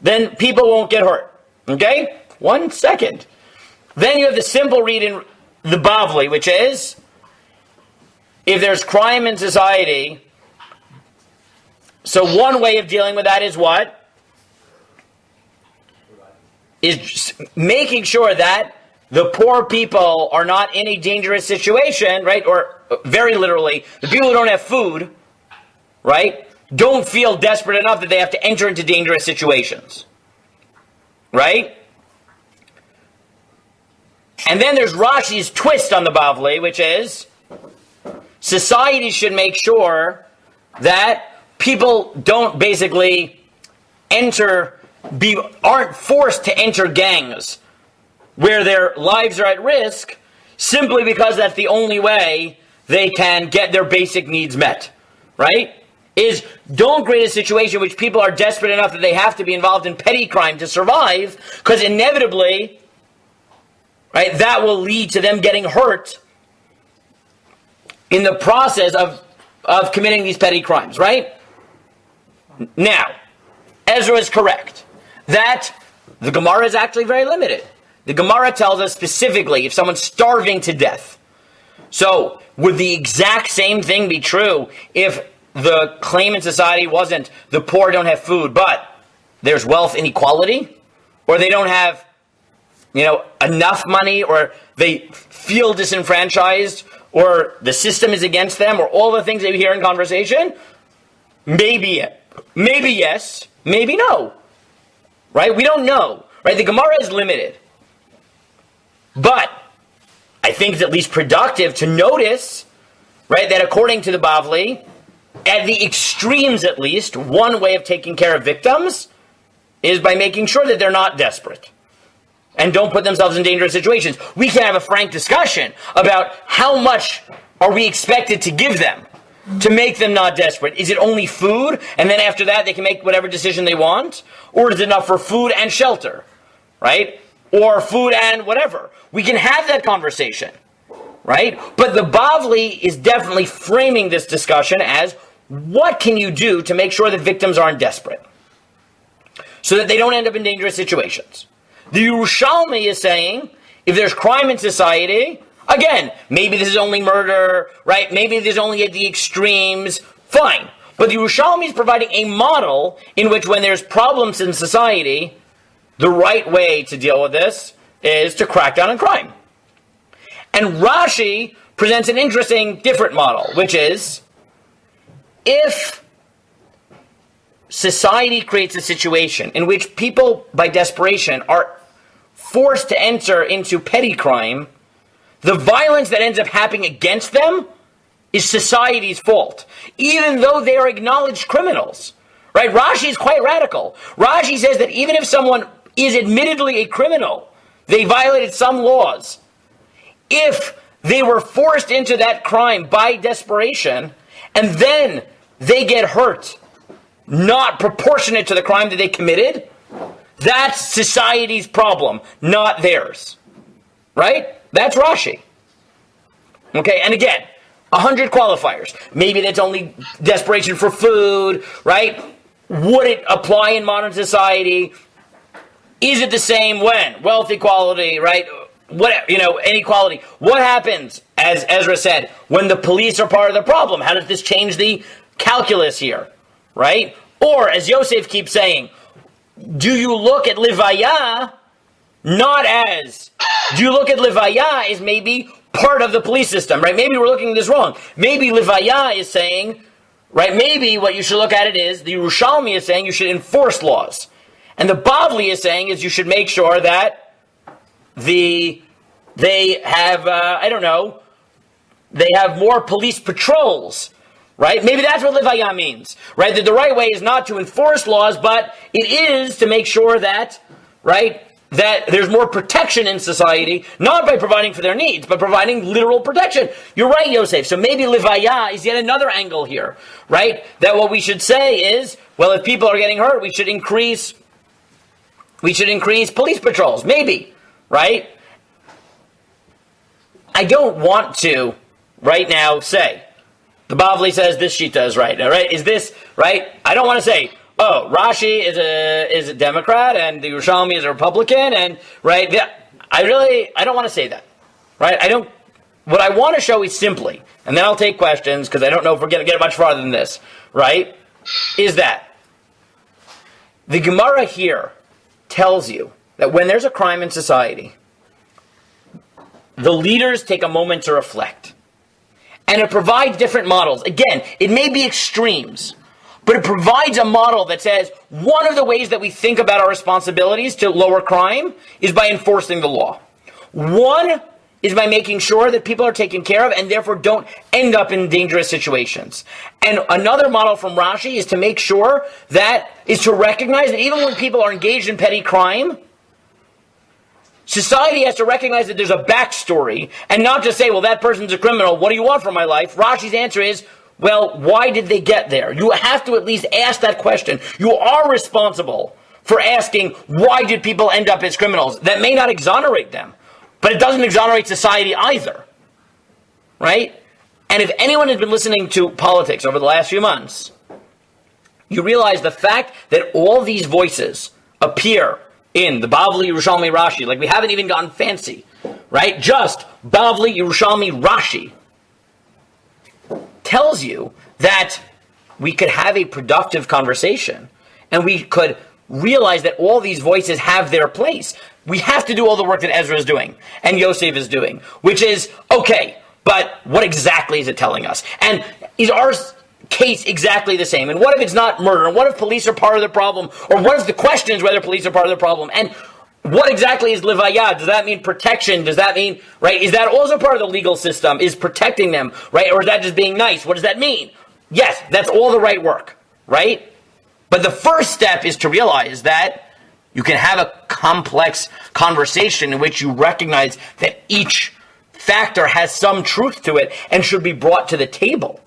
then people won't get hurt. Okay? 1 second. Then you have the simple read in the Bavli, which is, if there's crime in society, so one way of dealing with that is what? Is making sure that the poor people are not in a dangerous situation, right? Or very literally, the people who don't have food, right, don't feel desperate enough that they have to enter into dangerous situations. Right? And then there's Rashi's twist on the Bavli, which is society should make sure that people don't basically aren't forced to enter gangs where their lives are at risk simply because that's the only way they can get their basic needs met. Right? Is don't create a situation in which people are desperate enough that they have to be involved in petty crime to survive, because inevitably, right, that will lead to them getting hurt in the process of committing these petty crimes, right? Now, Ezra is correct that the Gemara is actually very limited. The Gemara tells us specifically if someone's starving to death. So, would the exact same thing be true if the claim in society wasn't the poor don't have food, but there's wealth inequality, or they don't have, enough money, or they feel disenfranchised, or the system is against them, or all the things that you hear in conversation? Maybe yes, maybe no. Right? We don't know. Right? The Gemara is limited. But I think it's at least productive to notice, right, that according to the Bavli, at the extremes at least, one way of taking care of victims is by making sure that they're not desperate and don't put themselves in dangerous situations. We can have a frank discussion about how much are we expected to give them to make them not desperate. Is it only food, and then after that they can make whatever decision they want? Or is it enough for food and shelter, right? Or food and whatever. We can have that conversation, right? But the Bavli is definitely framing this discussion as, what can you do to make sure that victims aren't desperate so that they don't end up in dangerous situations? The Yerushalmi is saying, if there's crime in society, again, maybe this is only murder, right? Maybe this is only at the extremes, fine. But the Yerushalmi is providing a model in which when there's problems in society, the right way to deal with this is to crack down on crime. And Rashi presents an interesting, different model, which is, if society creates a situation in which people, by desperation, are forced to enter into petty crime, the violence that ends up happening against them is society's fault, even though they are acknowledged criminals. Right? Rashi is quite radical. Rashi says that even if someone is admittedly a criminal, they violated some laws, if they were forced into that crime by desperation, and then they get hurt, not proportionate to the crime that they committed, That's society's problem, not theirs. Right? That's Rashi. Okay, and again, 100 qualifiers. Maybe that's only desperation for food, right? Would it apply in modern society? Is it the same when? Wealth equality, right? What, inequality. What happens, as Ezra said, when the police are part of the problem? How does this change the calculus here, right? Or, as Yosef keeps saying, do you look at Livaya as maybe part of the police system, right? Maybe we're looking at this wrong. Maybe Livaya is saying, right, maybe what you should look at it is, the Yerushalmi is saying you should enforce laws. And the Bavli is saying is you should make sure that they have, they have more police patrols, right? Maybe that's what Livaya means, right? That the right way is not to enforce laws, but it is to make sure that, right, that there's more protection in society, not by providing for their needs, but providing literal protection. You're right, Yosef. So maybe Livaya is yet another angle here, right? That what we should say is, well, if people are getting hurt, we should increase police patrols. Maybe, right? I don't want to, right now, say, the Bavli says this Shita is right. All right? Is this, right? I don't want to say, oh, Rashi is a Democrat and the Yerushalmi is a Republican, and right? Yeah, I don't want to say that, right? What I want to show is simply, and then I'll take questions because I don't know if we're going to get much farther than this, right? Is that the Gemara here tells you that when there's a crime in society, the leaders take a moment to reflect, and it provides different models. Again, it may be extremes, but it provides a model that says one of the ways that we think about our responsibilities to lower crime is by enforcing the law. One is by making sure that people are taken care of and therefore don't end up in dangerous situations. And another model from Rashi is to make sure that, is to recognize that even when people are engaged in petty crime, society has to recognize that there's a backstory and not just say, well, that person's a criminal, what do you want from my life? Rashi's answer is, well, why did they get there? You have to at least ask that question. You are responsible for asking, why did people end up as criminals? That may not exonerate them, but it doesn't exonerate society either, right? And if anyone has been listening to politics over the last few months, you realize the fact that all these voices appear in the Bavli, Yerushalmi, Rashi, like we haven't even gotten fancy, right? Just Bavli, Yerushalmi, Rashi tells you that we could have a productive conversation and we could realize that all these voices have their place. We have to do all the work that Ezra is doing and Yosef is doing, which is, okay, but what exactly is it telling us? And is our case exactly the same? And what if it's not murder? And what if police are part of the problem? Or what if the question is whether police are part of the problem? And what exactly is Livaya? Does that mean protection? Does that mean, right? Is that also part of the legal system? Is protecting them, right? Or is that just being nice? What does that mean? Yes, that's all the right work, right? But the first step is to realize that you can have a complex conversation in which you recognize that each factor has some truth to it and should be brought to the table,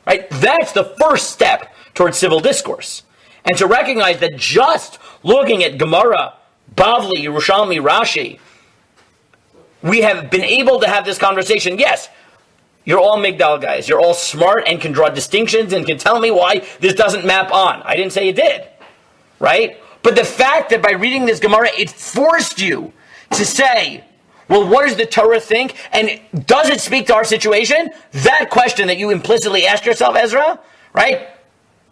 right? That's the first step towards civil discourse. And to recognize that just looking at Gemara, Bavli, Yerushalmi, Rashi, we have been able to have this conversation. Yes, you're all Migdal guys. You're all smart and can draw distinctions and can tell me why this doesn't map on. I didn't say it did, right? But the fact that by reading this Gemara, it forced you to say, well, what does the Torah think? And does it speak to our situation? That question that you implicitly ask yourself, Ezra, right?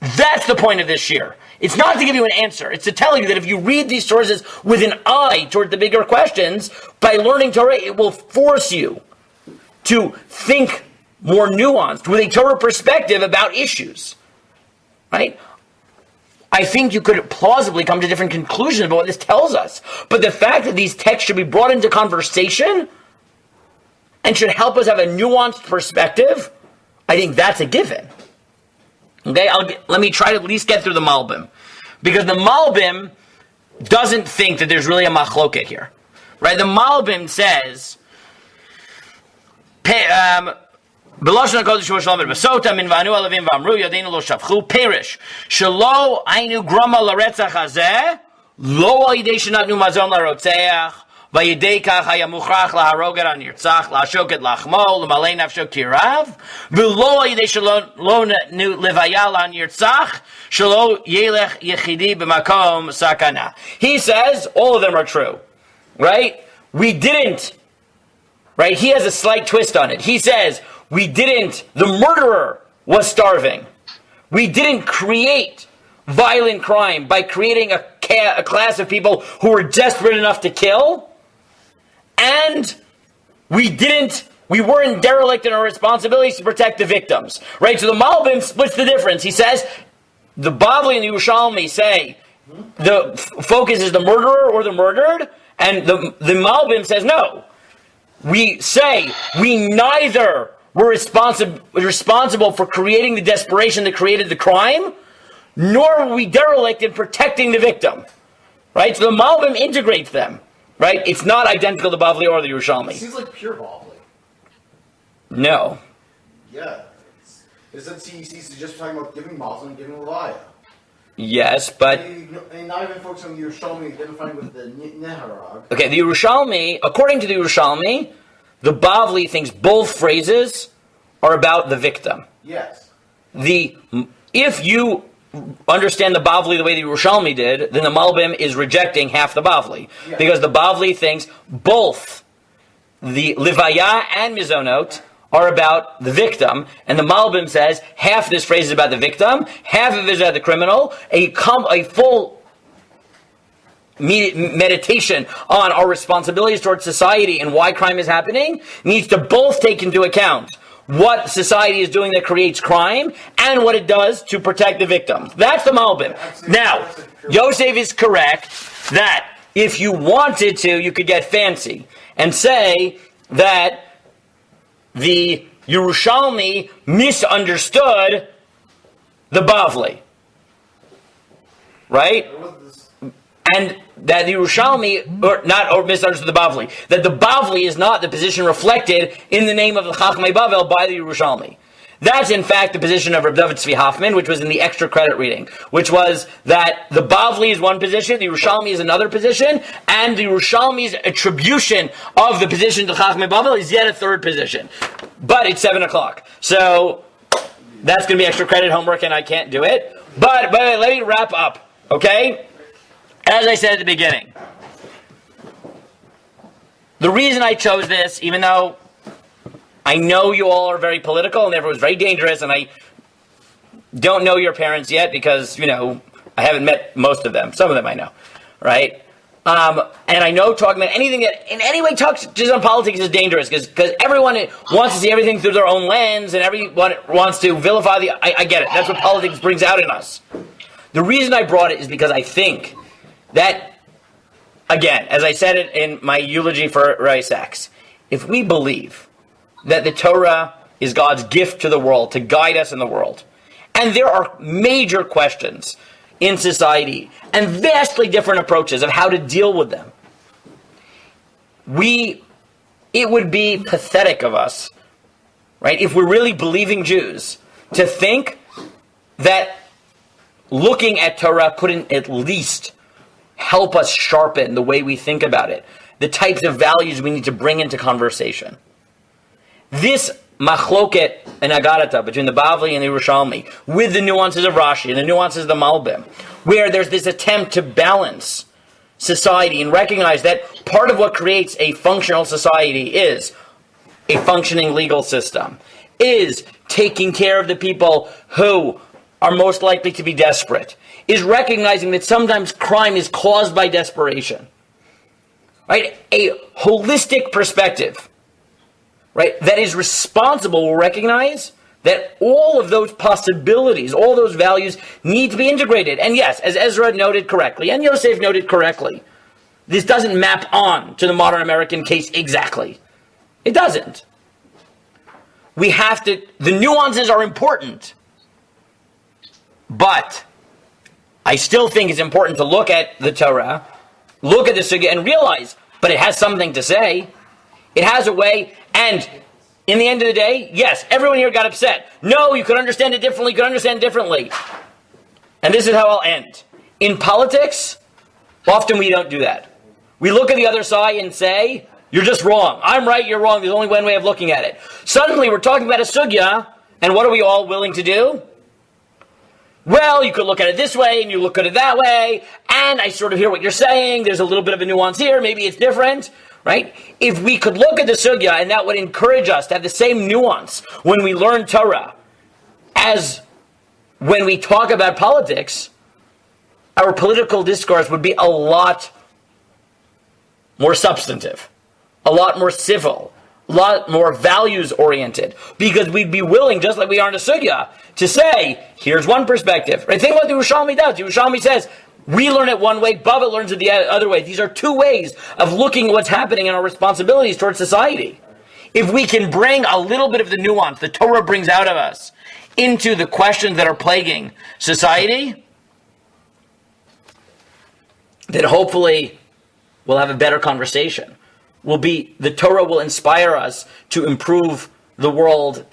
That's the point of this shir. It's not to give you an answer. It's to tell you that if you read these sources with an eye toward the bigger questions, by learning Torah, it will force you to think more nuanced, with a Torah perspective about issues, right? I think you could plausibly come to different conclusions about what this tells us. But the fact that these texts should be brought into conversation and should help us have a nuanced perspective, I think that's a given. Okay, let me try to at least get through the Malbim. Because the Malbim doesn't think that there's really a machloket here. Right? The Malbim says, B'lashon HaKodesh Hu Shalom B'sota min v'anu alavim v'amru yadeinu lo shavchu perish shelo ainu groma l'retzach hazeh Lo al yidei shenatnu mazon larotzeach, v'yidei kach haya muchrach laharog et hanirtzach, lashok et lachmo, l'malei nafsho kirav, v'lo al yidei shelo natnu levaya lahanirtzach, shelo yelech yechidi b'makom sakana. He says all of them are true, right? We didn't, right? He has a slight twist on it. He says, we didn't, the murderer was starving. We didn't create violent crime by creating a class of people who were desperate enough to kill, and we weren't derelict in our responsibilities to protect the victims, right? So the Malbim splits the difference. He says, the Bavli and the Yerushalmi say, the focus is the murderer or the murdered, and the Malbim says, no. We say, we neither were responsible for creating the desperation that created the crime, nor were we derelict in protecting the victim. Right? So the Malbim integrates them. Right? It's not identical to Bavli or the Yerushalmi. It seems like pure Bavli. No. Yeah. He's just talking about giving Muslim, giving Levaya. Yes, but... And not even focusing on the Yerushalmi, identifying with the Neharag. Okay, the Yerushalmi, according to the Yerushalmi, the Bavli thinks both phrases are about the victim. Yes. If you understand the Bavli the way the Yerushalmi did, then the Malbim is rejecting half the Bavli. Yeah. Because the Bavli thinks both the Livaya and Mizonot are about the victim, and the Malbim says half this phrase is about the victim, half of it is about the criminal, a full meditation on our responsibilities towards society and why crime is happening needs to both take into account what society is doing that creates crime and what it does to protect the victims. That's the Malbim. Now, Yosef is correct that if you wanted to, you could get fancy and say that the Yerushalmi misunderstood the Bavli. Right? And that the Yerushalmi, or misunderstood the Bavli. That the Bavli is not the position reflected in the name of the Chachmei Bavel by the Yerushalmi. That's in fact the position of Reb David Tzvi Hoffman, which was in the extra credit reading, which was that the Bavli is one position, the Yerushalmi is another position, and the Yerushalmi's attribution of the position to Chachmei Bavel is yet a third position. But it's 7 o'clock. So that's going to be extra credit homework and I can't do it. But let me wrap up, okay? As I said at the beginning, the reason I chose this, even though I know you all are very political and therefore it was very dangerous, and I don't know your parents yet because, I haven't met most of them. Some of them I know, right? And I know talking about anything that in any way touches on politics is dangerous because everyone wants to see everything through their own lens and everyone wants to vilify I get it. That's what politics brings out in us. The reason I brought it is because I think that, again, as I said it in my eulogy for Ray Sachs, if we believe that the Torah is God's gift to the world, to guide us in the world, and there are major questions in society and vastly different approaches of how to deal with them, it would be pathetic of us, right, if we're really believing Jews, to think that looking at Torah couldn't at least help us sharpen the way we think about it, the types of values we need to bring into conversation. This machloket and agarata between the Bavli and the Yerushalmi, with the nuances of Rashi and the nuances of the Malbim, where there's this attempt to balance society and recognize that part of what creates a functional society is a functioning legal system, is taking care of the people who are most likely to be desperate, is recognizing that sometimes crime is caused by desperation. Right? A holistic perspective, right, that is responsible will recognize that all of those possibilities, all those values need to be integrated. And yes, as Ezra noted correctly, and Yosef noted correctly, this doesn't map on to the modern American case exactly. It doesn't. The nuances are important. But I still think it's important to look at the Torah, look at the Sugya, and realize, but it has something to say. It has a way, and in the end of the day, yes, everyone here got upset. No, you could understand it differently, And this is how I'll end. In politics, Often we don't do that. We look at the other side and say, you're just wrong. I'm right, you're wrong. There's only one way of looking at it. Suddenly we're talking about a sugya, and what are we all willing to do? Well, you could look at it this way, and you look at it that way, and I sort of hear what you're saying. There's a little bit of a nuance here. Maybe it's different, right? If we could look at the sugya, and that would encourage us to have the same nuance when we learn Torah as when we talk about politics, our political discourse would be a lot more substantive, a lot more civil, a lot more values-oriented, because we'd be willing, just like we are in a sugya, to say, here's one perspective. Right? Think about what the Yerushalmi does. The Yerushalmi says, we learn it one way, Bava learns it the other way. These are two ways of looking at what's happening in our responsibilities towards society. If we can bring a little bit of the nuance the Torah brings out of us into the questions that are plaguing society, then hopefully we'll have a better conversation. The Torah will inspire us to improve the world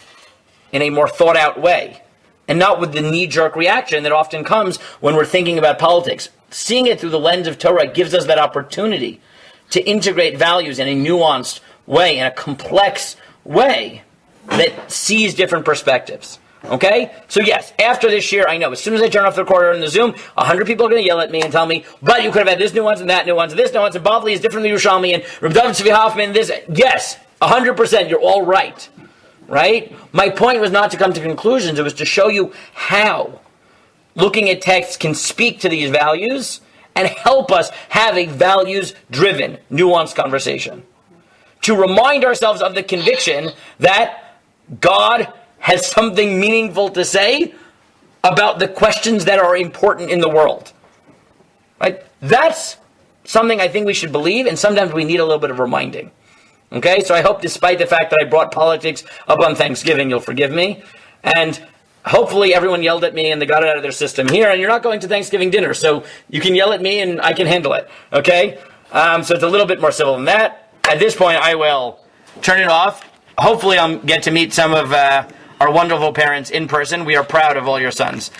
in a more thought out way, and not with the knee-jerk reaction that often comes when we're thinking about politics. Seeing it through the lens of Torah gives us that opportunity to integrate values in a nuanced way, in a complex way that sees different perspectives. Okay? So yes, after this year, I know, as soon as I turn off the recorder in the Zoom, 100 people are going to yell at me and tell me, but you could have had this nuance and that nuance and this nuance, and Bavli is different than Yerushalmi, and Reb David Tzvi Hoffman, this. Yes, 100%, you're all right. Right? My point was not to come to conclusions, it was to show you how looking at texts can speak to these values and help us have a values-driven, nuanced conversation. To remind ourselves of the conviction that God has something meaningful to say about the questions that are important in the world. Right? That's something I think we should believe, and sometimes we need a little bit of reminding. Okay? So I hope, despite the fact that I brought politics up on Thanksgiving, you'll forgive me. And hopefully everyone yelled at me and they got it out of their system here, and you're not going to Thanksgiving dinner, so you can yell at me and I can handle it. Okay? So it's a little bit more civil than that. At this point, I will turn it off. Hopefully I'll get to meet some of our wonderful parents in person. We are proud of all your sons.